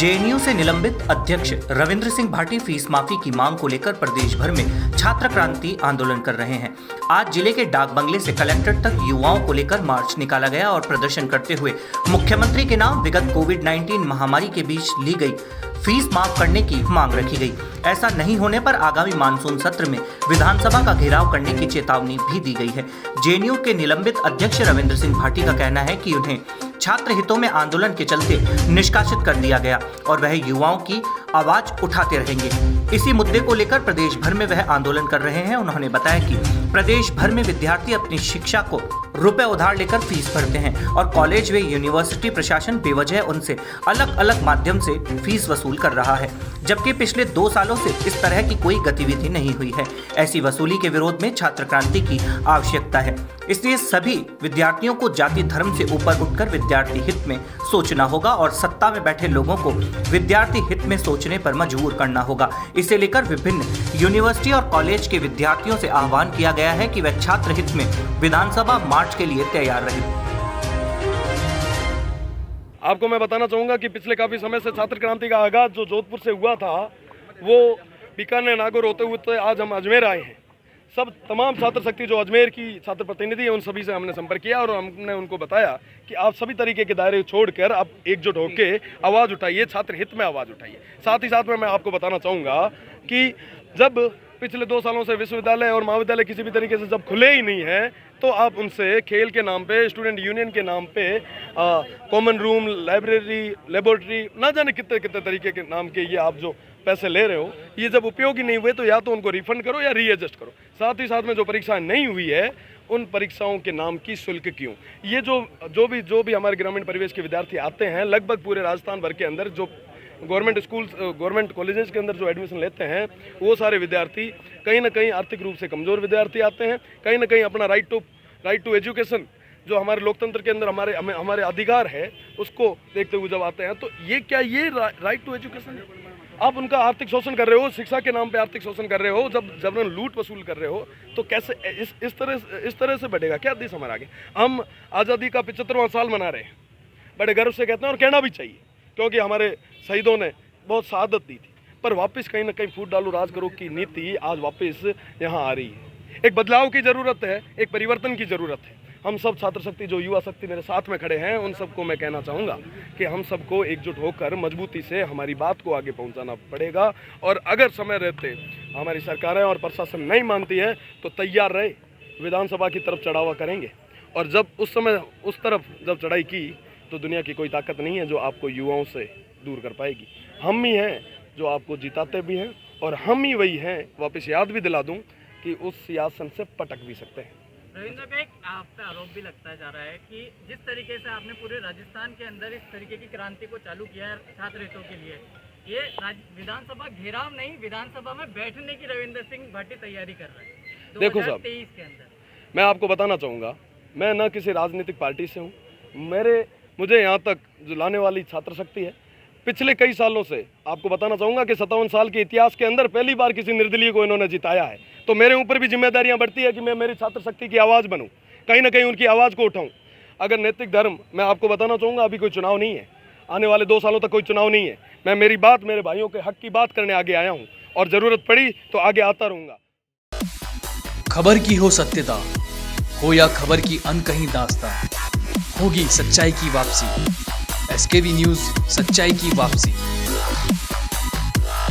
JNU से निलंबित अध्यक्ष रविंद्र सिंह भाटी फीस माफी की मांग को लेकर प्रदेश भर में छात्र क्रांति आंदोलन कर रहे हैं। आज जिले के डाक बंगले से कलेक्टर तक युवाओं को लेकर मार्च निकाला गया और प्रदर्शन करते हुए मुख्यमंत्री के नाम विगत कोविड-19 महामारी के बीच ली गई फीस माफ करने की मांग रखी गई। ऐसा नहीं होने पर आगामी मानसून सत्र में विधानसभा का घेराव करने की चेतावनी भी दी गई है। जेएनयू के निलंबित अध्यक्ष रविंद्र सिंह भाटी का कहना है कि उन्हें छात्र हितों में आंदोलन के चलते निष्कासित कर दिया गया और वह युवाओं की आवाज उठाते रहेंगे। इसी मुद्दे को लेकर प्रदेश भर में वह आंदोलन कर रहे हैं। उन्होंने बताया कि प्रदेश भर में विद्यार्थी अपनी शिक्षा को रुपए उधार लेकर फीस भरते हैं और कॉलेज व यूनिवर्सिटी प्रशासन बेवजह उनसे अलग अलग माध्यम से फीस वसूल कर रहा है, जबकि पिछले 2 सालों से इस तरह की कोई गतिविधि नहीं हुई है। ऐसी वसूली के विरोध में छात्र क्रांति की आवश्यकता है, इसलिए सभी विद्यार्थियों को जाति धर्म से ऊपर उठकर विद्यार्थी हित में सोचना होगा और सत्ता में बैठे लोगों को विद्यार्थी हित में सोचने पर मजबूर करना होगा। इसे लेकर विभिन्न यूनिवर्सिटी और कॉलेज के विद्यार्थियों से आह्वान किया गया है कि वे छात्र हित में विधानसभा मार्च के लिए तैयार रहें। आपको मैं बताना चाहूँगा कि पिछले काफ़ी समय से छात्र क्रांति का आगाज़ जो जोधपुर से हुआ था वो बीकानेर नागौर होते हुए आज हम अजमेर आए हैं। सब तमाम छात्र शक्ति जो अजमेर की छात्र प्रतिनिधि है उन सभी से हमने संपर्क किया और हमने उनको बताया कि आप सभी तरीके के दायरे छोड़कर आप एकजुट होकर आवाज़ उठाइए, छात्र हित में आवाज़ उठाइए। साथ ही साथ में मैं आपको बताना चाहूँगा कि जब पिछले 2 सालों से विश्वविद्यालय और महाविद्यालय किसी भी तरीके से जब खुले ही नहीं हैं तो आप उनसे खेल के नाम पे, स्टूडेंट यूनियन के नाम पे कॉमन रूम, लाइब्रेरी, लेबोरेटरी, ना जाने कितने कितने तरीके के नाम के ये आप जो पैसे ले रहे हो, ये जब उपयोगी नहीं हुए तो या तो उनको रिफंड करो या रीएडजस्ट करो। साथ ही साथ में जो परीक्षाएं नहीं हुई है उन परीक्षाओं के नाम की शुल्क क्यों? ये जो भी हमारे ग्रामीण परिवेश के विद्यार्थी आते हैं, लगभग पूरे राजस्थान भर के अंदर जो गवर्नमेंट स्कूल, गवर्नमेंट कॉलेजेस के अंदर जो एडमिशन लेते हैं वो सारे विद्यार्थी कहीं ना कहीं आर्थिक रूप से कमज़ोर विद्यार्थी आते हैं। कहीं ना कहीं अपना राइट टू एजुकेशन जो हमारे लोकतंत्र के अंदर हमारे अधिकार है उसको देखते हुए जब आते हैं तो ये क्या ये राइट टू एजुकेशन है? आप उनका आर्थिक शोषण कर रहे हो, शिक्षा के नाम पे आर्थिक शोषण कर रहे हो, जब लूट वसूल कर रहे हो तो कैसे इस तरह से बढ़ेगा क्या देश हमारा आगे? हम आज़ादी का 75वां साल मना रहे हैं, बड़े गर्व से कहते हैं और कहना भी चाहिए क्योंकि हमारे शहीदों ने बहुत शहादत दी थी। पर वापस कहीं ना कहीं फूट डालो राज करो की नीति आज वापस यहाँ आ रही है। एक बदलाव की ज़रूरत है, एक परिवर्तन की ज़रूरत है। हम सब छात्र शक्ति जो युवा शक्ति मेरे साथ में खड़े हैं उन सबको मैं कहना चाहूँगा कि हम सबको एकजुट होकर मजबूती से हमारी बात को आगे पहुँचाना पड़ेगा और अगर समय रहते हमारी सरकारें और प्रशासन नहीं मानती है तो तैयार रहे, विधानसभा की तरफ चढ़ावा करेंगे और जब उस समय उस तरफ जब चढ़ाई की तो दुनिया की कोई ताकत नहीं है जो आपको युवाओं से दूर कर पाएगी। हम ही हैं जो आपको जिताते भी हैं और हम ही वही हैं, वापस याद भी दिला दूं कि उस सियासन से पटक भी सकते हैं। रविंद्र का एक आप पे आरोप भी लगता जा रहा है कि जिस तरीके से आपने पूरे राजस्थान के अंदर इस तरीके की क्रांति को चालू किया है छात्र हितों के लिए, ये विधानसभा घेराव नहीं, विधानसभा में बैठने की रविंद्र सिंह भाटी तैयारी कर रहे हैं 2023 के अंदर। मैं आपको बताना चाहूँगा, मैं न किसी राजनीतिक पार्टी से हूँ, मुझे यहाँ तक जो लाने वाली छात्र शक्ति है पिछले कई सालों से आपको बताना चाहूँगा कि 57 साल के इतिहास के अंदर पहली बार किसी निर्दलीय को इन्होंने जिताया है। तो मेरे ऊपर भी जिम्मेदारियां बढ़ती है कि मैं मेरी छात्र शक्ति की आवाज़ बनूं, कहीं ना कहीं उनकी आवाज़ को उठाऊं। अगर नैतिक धर्म, मैं आपको बताना चाहूँगा अभी कोई चुनाव नहीं है, आने वाले 2 सालों तक कोई चुनाव नहीं है। मैं मेरी बात मेरे भाइयों के हक की बात करने आगे आया हूँ और ज़रूरत पड़ी तो आगे आता रहूँगा। खबर की हो सत्यता हो या खबर की अनकही दास्तां, होगी सच्चाई की वापसी। एसकेवी न्यूज़, सच्चाई की वापसी।